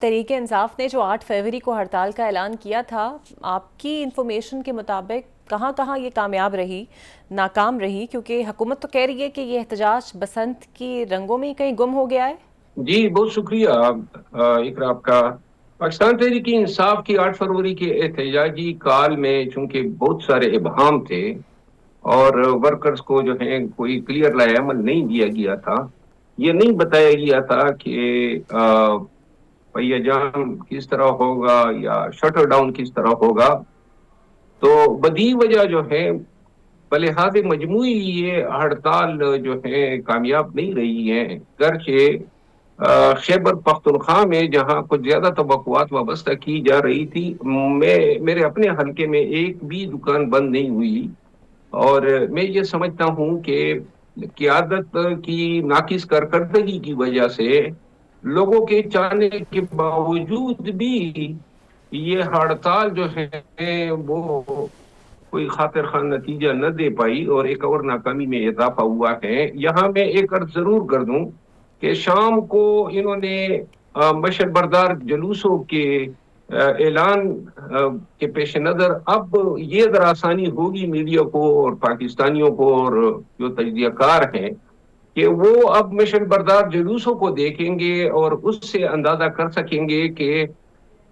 तहरीक इंसाफ ने जो 8 फरवरी को हड़ताल का ऐलान किया था, आपकी इंफॉर्मेशन के मुताबिक कहाँ कहाँ ये कामयाब रही, नाकाम रही? क्योंकि हुकूमत तो कह रही है कि ये एहतजाज बसंत की रंगों में ही कहीं गुम हो गया है। जी बहुत शुक्रिया इकरा आपका। पाकिस्तान तहरीक इंसाफ की 8 फरवरी के एहतजाजी काल में चूंकि बहुत सारे इबहाम थे और वर्कर्स को जो है कोई क्लियर लाएमल नहीं दिया गया था। ये नहीं बताया गया था कि पहिया जाम किस तरह होगा या शटर डाउन किस तरह होगा। तो बदी वजह जो है बलिहाज मजमूई ये हड़ताल जो है कामयाब नहीं रही है। गर्चे खैबर पख्तूनख्वा में जहां कुछ ज्यादा तवक्कुआत वाबस्ता की जा रही थी, मेरे अपने हलके में एक भी दुकान बंद नहीं हुई। और मैं ये समझता हूं कि क़यादत की नाकिस कारकर्दगी की वजह से लोगों के चाहने के बावजूद भी ये हड़ताल जो है वो कोई खातिर खान नतीजा न दे पाई और एक और नाकामी में इजाफा हुआ है। यहाँ मैं एक अर्ज जरूर कर दूं कि शाम को इन्होंने मशल बरदार जुलूसों के ऐलान के पेश नजर अब ये जरा आसानी होगी मीडिया को और पाकिस्तानियों को और जो तजजियाकार हैं कि वो अब मशल बरदार जुलूसों को देखेंगे और उससे अंदाजा कर सकेंगे कि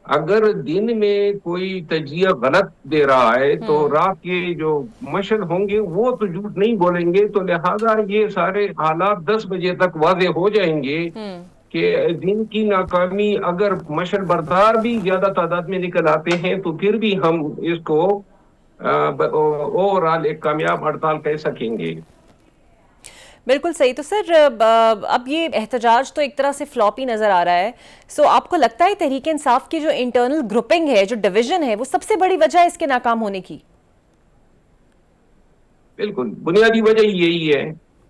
अगर दिन में कोई तजिया गलत दे रहा है तो हम्म। रात के जो मशल होंगे वो तो झूठ नहीं बोलेंगे। तो लिहाजा ये सारे हालात 10 बजे तक वाजे हो जाएंगे हम्म। कि दिन की नाकामी अगर मशल बरदार भी ज्यादा तादाद में निकल आते हैं तो फिर भी हम इसको ओवरऑल एक कामयाब हड़ताल कह सकेंगे। बिल्कुल सही। तो सर, अब ये एहतजाज तो एक तरह से फ्लॉप ही नज़र आ रहा है। सो आपको लगता है तहरीक इंसाफ की जो इंटरनल ग्रुपिंग है, जो डिवीजन है, वो सबसे बड़ी वजह है इसके नाकाम होने की? बिल्कुल बुनियादी वजह यही है।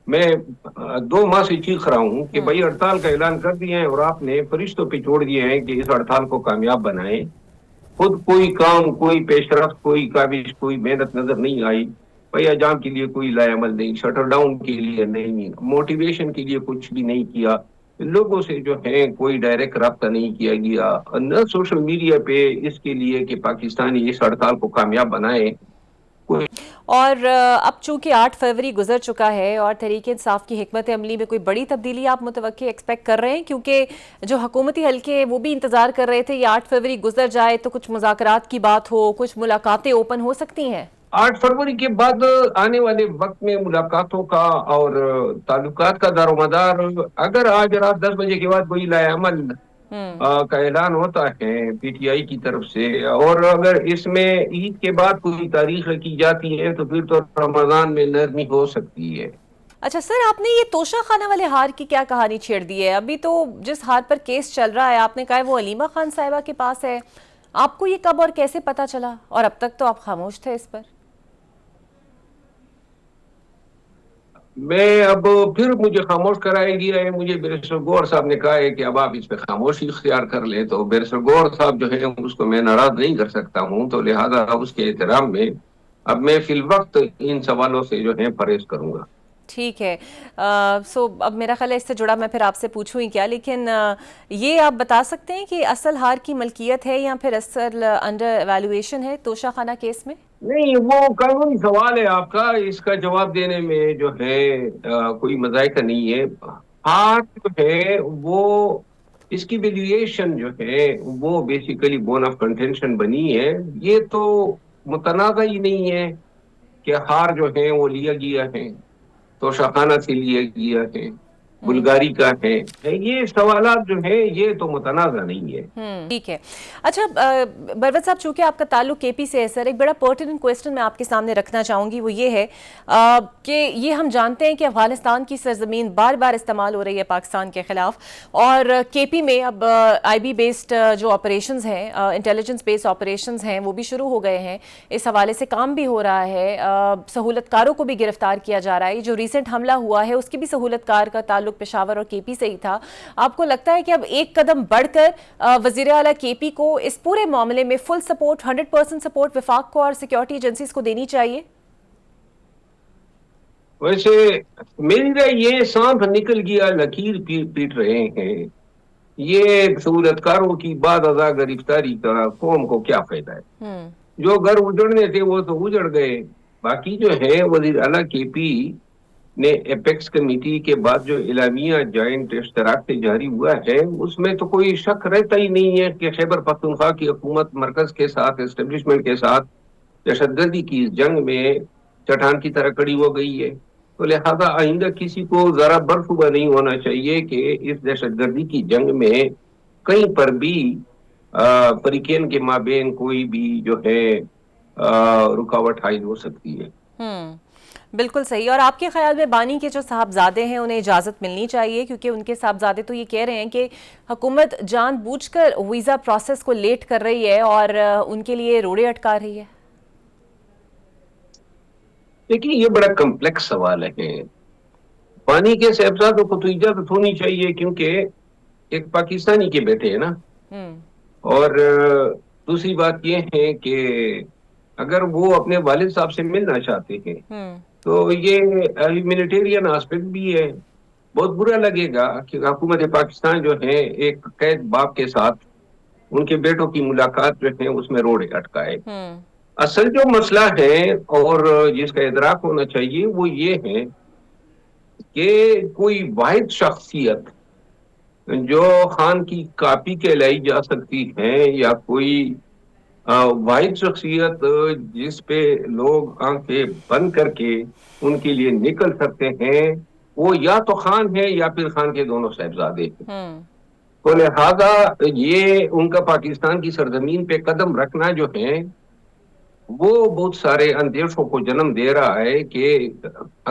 मैं 2 माह से चीख रहा हूं कि भाई हम्म। हड़ताल का ऐलान कर दिए हैं और आपने फरिश्तों पे छोड़ दिए हैं कि इस हड़ताल को कामयाब बनाएं। खुद कोई काम, कोई पेशरफ, कोई काबिश, कोई मेहनत नजर नहीं आई। भैया जाम के लिए कोई लाएमल नहीं, शटर डाउन के लिए नहीं, मोटिवेशन के लिए कुछ भी नहीं किया। लोगों से जो है कोई डायरेक्ट रब्ता नहीं किया गया, न सोशल मीडिया पे इसके लिए कि पाकिस्तानी इस हड़ताल को कामयाब बनाए। कोई और अब चूंकि 8 फरवरी गुजर चुका है और तहरीक इंसाफ की हिकमत अमली में कोई बड़ी तब्दीली आप मुतवक्की एक्सपेक्ट कर रहे हैं? क्योंकि जो हुकूमती हल्के वो भी इंतज़ार कर रहे थे ये 8 फरवरी गुजर जाए तो कुछ मुज़ाकरात की बात हो, कुछ मुलाकातें ओपन हो सकती हैं। 8 फरवरी के बाद आने वाले वक्त में मुलाकातों का और ताल्लुकात का दारोमदार अगर आज रात 10 बजे के बाद कोई लाएमल हम्म। का ऐलान होता है पीटीआई की तरफ से और अगर इसमें ईद के बाद कोई तारीख रखी जाती है तो फिर तो रमजान में नरमी हो सकती है। अच्छा सर, आपने ये तोशा खाना वाले हार की क्या कहानी छेड़ दी है? अभी तो जिस हार पर केस चल रहा है आपने कहा है वो अलीमा खान साहिबा के पास है। आपको ये कब और कैसे पता चला? और अब तक तो आप खामोश थे इस पर। मैं अब फिर मुझे खामोश कराया गया है। मुझे बैरिस्टर गौहर साहब ने कहा है कि अब आप इस पे खामोशी इख्तियार कर लें, तो बैरिस्टर गौहर साहब जो है उसको मैं नाराज नहीं कर सकता हूं। तो लिहाजा उसके एहतराम में अब मैं फिल वक्त इन सवालों से जो है परहेज करूंगा। ठीक है। सो अब मेरा ख्याल है इससे जुड़ा मैं फिर आपसे पूछूं ही क्या, लेकिन ये आप बता सकते हैं कि असल हार की मलकियत है या फिर असल अंडर एवेल्युएशन है तोशा खाना केस में? नहीं, वो कानूनी सवाल है आपका, इसका जवाब देने में जो है कोई मजायका नहीं है। हार जो है वो इसकी वैल्यूएशन जो है वो बेसिकली बोन ऑफ कंटेंशन बनी है। ये तो मुतनाज़ा ही नहीं है कि हार जो है वो लिया गया है, तोशाखाना से लिया गया है, हम्म। बुल्गारी का है। ये सवालात जो है ये तो मुतनाज़ा नहीं है। ठीक है। अच्छा, बरवत साहब, चूंकि आपका ताल्लुक केपी से है सर, एक बड़ा पर्टिनेंट क्वेश्चन मैं आपके सामने रखना चाहूँगी। वो ये है कि ये हम जानते हैं कि अफगानिस्तान की सरजमीन बार बार इस्तेमाल हो रही है पाकिस्तान के ख़िलाफ़, और केपी में अब आईबी बेस्ड जो ऑपरेशंस हैं, इंटेलिजेंस बेस्ड ऑपरेशंस हैं, वो भी शुरू हो गए हैं। इस हवाले से काम भी हो रहा है। सहूलतकारों को भी गिरफ्तार किया जा रहा है। जो रिसेंट हमला हुआ है उसकी भी सहूलतकार का ताल्लुक पेशावर और केपी से ही था। आपको लगता है कि अब एक कदम बढ़कर वज़ीर आला केपी को इस पूरे मामले में फुल सपोर्ट, 100% सपोर्ट वफाक को और सिक्योरिटी एजेंसीज को देनी चाहिए? वैसे मेरी राय ये, सांप निकल गया लकीर पीट रहे हैं। یہ سہولتکاروں کی بعد ازاں گرفتاری کا قوم کو کیا فائدہ ہے؟ ہوں جو گھر اجڑنے تھے وہ تو اجڑ گئے. باقی جو ہے وزیر اعلیٰ کے پی نے ایپیکس کمیٹی کے بعد جو اعلامیہ جوائنٹ اشتراک سے جاری ہوا ہے اس میں تو کوئی شک رہتا ہی نہیں ہے کہ خیبر پختونخوا کی حکومت مرکز کے ساتھ اسٹیبلشمنٹ کے ساتھ دہشت گردی کی اس جنگ میں چٹان کی طرح کڑی ہو گئی ہے. تو لہذا آئندہ کسی کو ذرا برفبا نہیں ہونا چاہیے کہ اس دہشت گردی کی جنگ میں کہیں پر بھی فریقین کے مابین کوئی بھی جو ہے رکاوٹ حائل ہو سکتی ہے. بالکل صحیح. اور آپ کے خیال میں بانی کے جو صاحبزادے ہیں انہیں اجازت ملنی چاہیے، کیونکہ ان کے صاحبزادے تو یہ کہہ رہے ہیں کہ حکومت جان بوجھ کر ویزا پروسیس کو لیٹ کر رہی ہے اور ان کے لیے روڑے اٹکا رہی ہے. دیکھیے یہ بڑا کمپلیکس سوال ہے. بانی کے صاحبزادوں کو تو اجازت ہونی چاہیے کیونکہ ایک پاکستانی کے بیٹے ہیں نا. اور دوسری بات یہ ہے کہ اگر وہ اپنے والد صاحب سے ملنا چاہتے ہیں تو یہ ہیومینیٹیرین آسپیکٹ بھی ہے. بہت برا لگے گا کہ حکومت پاکستان جو ہے ایک قید باپ کے ساتھ ان کے بیٹوں کی ملاقات جو ہے اس میں روڑے اٹکائے. اصل جو مسئلہ ہے اور جس کا ادراک ہونا چاہیے وہ یہ ہے کہ کوئی واحد شخصیت جو خان کی کاپی کہلائی جا سکتی ہے یا کوئی واحد شخصیت جس پہ لوگ آنکھیں بند کر کے ان کے لیے نکل سکتے ہیں وہ یا تو خان ہے یا پھر خان کے دونوں صاحبزادے ہیں. تو لہذا یہ ان کا پاکستان کی سرزمین پہ قدم رکھنا جو ہے وہ بہت سارے اندیشوں کو جنم دے رہا ہے کہ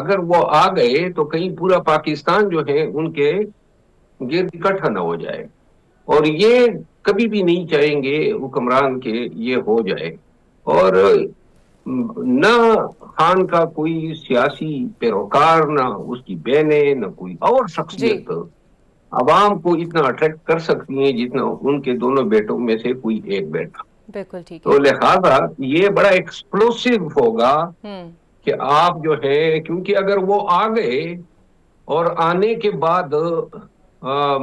اگر وہ آ گئے تو کہیں پورا پاکستان جو ہے ان کے گرد اکٹھا نہ ہو جائے. اور یہ کبھی بھی نہیں چاہیں گے حکمران کے یہ ہو جائے. اور نہ خان کا کوئی سیاسی پیروکار نہ اس کی بہنیں نہ کوئی اور جی شخصیت عوام کو اتنا اٹریکٹ کر سکتی ہیں جتنا ان کے دونوں بیٹوں میں سے کوئی ایک بیٹا. بالکل ٹھیک ہے. تو لہذا یہ بڑا ایکسپلوسیو ہوگا کہ آپ جو ہے کیونکہ اگر وہ آ گئے اور آنے کے بعد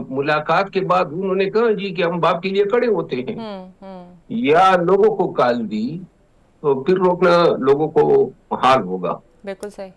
ملاقات کے بعد انہوں نے کہا جی کہ ہم باپ کے لیے کھڑے ہوتے ہیں یا لوگوں کو کال دی تو پھر روکنا لوگوں کو محال ہوگا. بالکل صحیح.